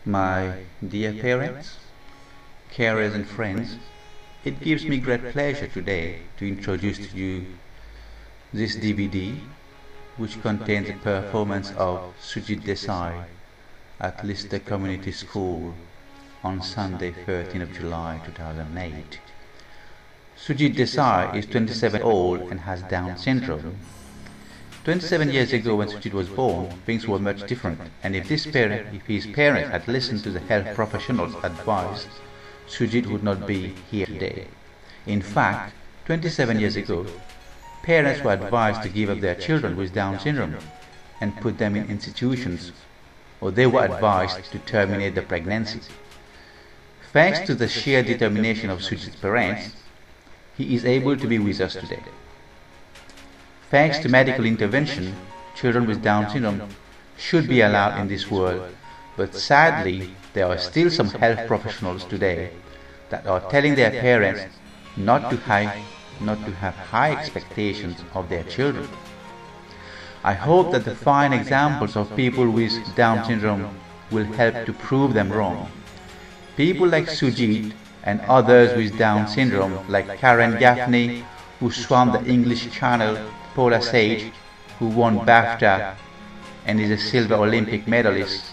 My dear parents, carers and friends, it gives me great pleasure today to introduce to you this DVD, which contains a performance of Sujit Desai at Lister Community School on Sunday 13th of July 2008. Sujit Desai is 27 old and has Down syndrome. 27 years ago when Sujit was born, things were much different, and if his parents had listened to the health professionals' advice, Sujit would not be here today. In fact, 27 years ago, parents were advised to give up their children with Down syndrome and put them in institutions, or they were advised to terminate the pregnancy. Thanks to the sheer determination of Sujit's parents, he is able to be with us today. Thanks to medical intervention, children with Down syndrome should be allowed in this world, but sadly, there are still some health professionals today that are telling their parents not to have high expectations of their children. I hope that the fine examples of people with Down syndrome will help to prove them wrong. People like Sujit and others with Down syndrome like Karen Gaffney, who swam the English Channel, Paula Sage, who won BAFTA and is a silver Olympic medalist,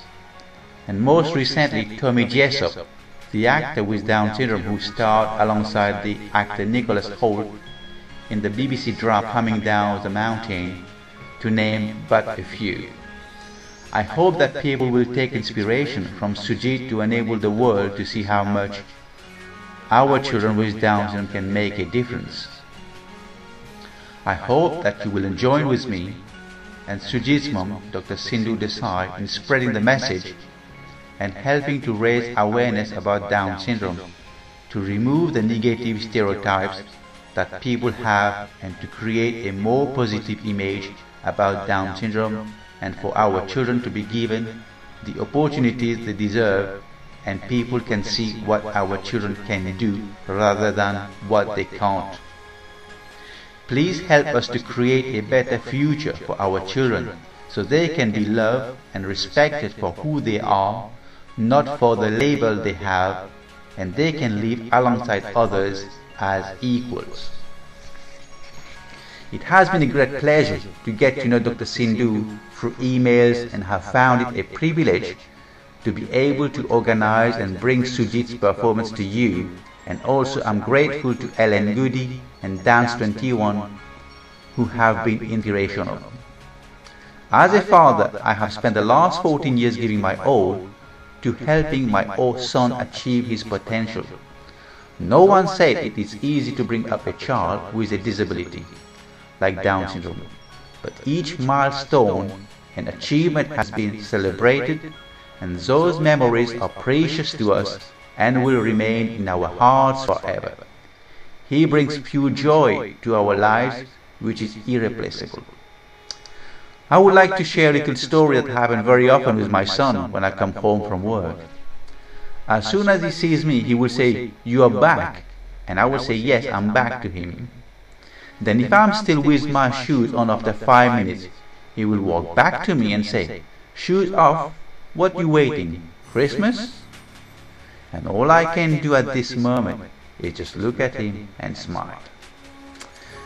and most recently Tommy Jessop, the actor with Down syndrome who starred alongside the actor Nicholas Hoult in the BBC drama Coming Down the Mountain, to name but a few. I hope that people will take inspiration from Sujit to enable the world to see how much our children with Down syndrome can make a difference. I hope that you will join with me and Sujit's mom, Dr. Sindhu Desai, in spreading the message and helping to raise awareness about Down syndrome, to remove the negative stereotypes that people have and to create a more positive image about Down syndrome, and for our children to be given the opportunities they deserve, and people can see what our children can do rather than what they can't. Please help us to create a better future for our children so they can be loved and respected for who they are, not for the label they have, and they can live alongside others as equals. It has been a great pleasure to get to know Dr. Sindhu through emails and have found it a privilege to be able to organize and bring Sujit's performance to you, and also I'm grateful to Ellen Goody and Dance 21 who have been inspirational. As a father, I have spent the last 14 years giving my all to helping my son achieve his potential. No one said it is easy to bring up a child with a disability like Down syndrome, but each milestone and achievement has been celebrated, and those memories are precious to us and will remain in our hearts forever. He brings pure joy to our lives, which is irreplaceable. I would like to share a little story that happens very often with my son when I come home from work. As soon as he sees me, he will say, "You are back," and I will say, "Yes, I'm back," to him. Then if I'm still with my shoes on after 5 minutes, he will walk back to me and say, "Shoes off, what you waiting, Christmas?" And all I can do at this moment is just look at him and smile.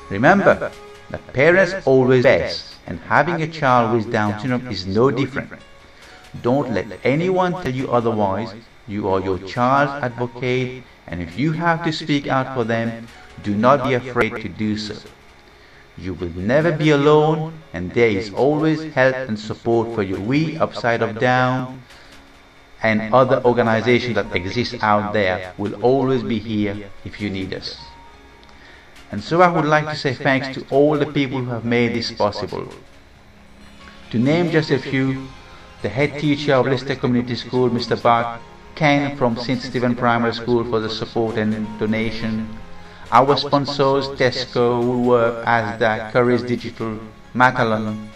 Remember that parents always best, and having a child with Down syndrome is no different. Don't let anyone tell you otherwise. You are your child's advocate, and if you have to speak out for them, do not be afraid to do so. You will never be alone, and there is always help and support for you. We, Upside of Down, and other organizations that exist out there will always be here if you need us. And so I would like to say thanks to all the people who have made this possible. To name just a few, the head teacher of Lister Community School, Mr. Bach, Ken from St. Stephen Primary School for the support and donation, our sponsors Tesco, Woolworth, Asda, Courage Digital, Matalan,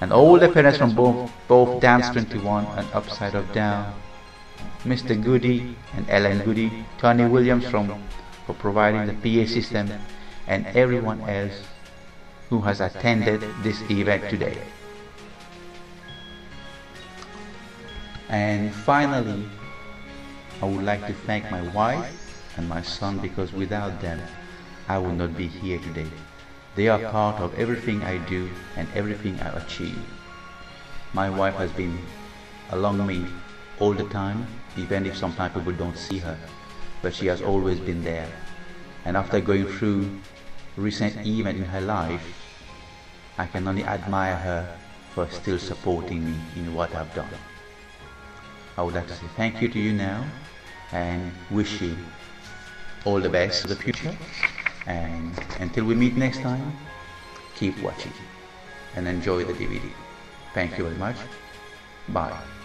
and all the parents from both Dance 21 and Upside of Down, Mr. Goody and Ellen Goody, Tony Williams for providing the PA system, and everyone else who has attended this event today. And finally, I would like to thank my wife and my son, because without them I would not be here today. They are part of everything I do and everything I achieve. My wife has been along me all the time, even if sometimes people don't see her, but she has always been there. And after going through recent event in her life, I can only admire her for still supporting me in what I've done. I would like to say thank you to you now and wish you all the best for the future. And until we meet next time, keep watching and enjoy the DVD. Thank you very much. Bye.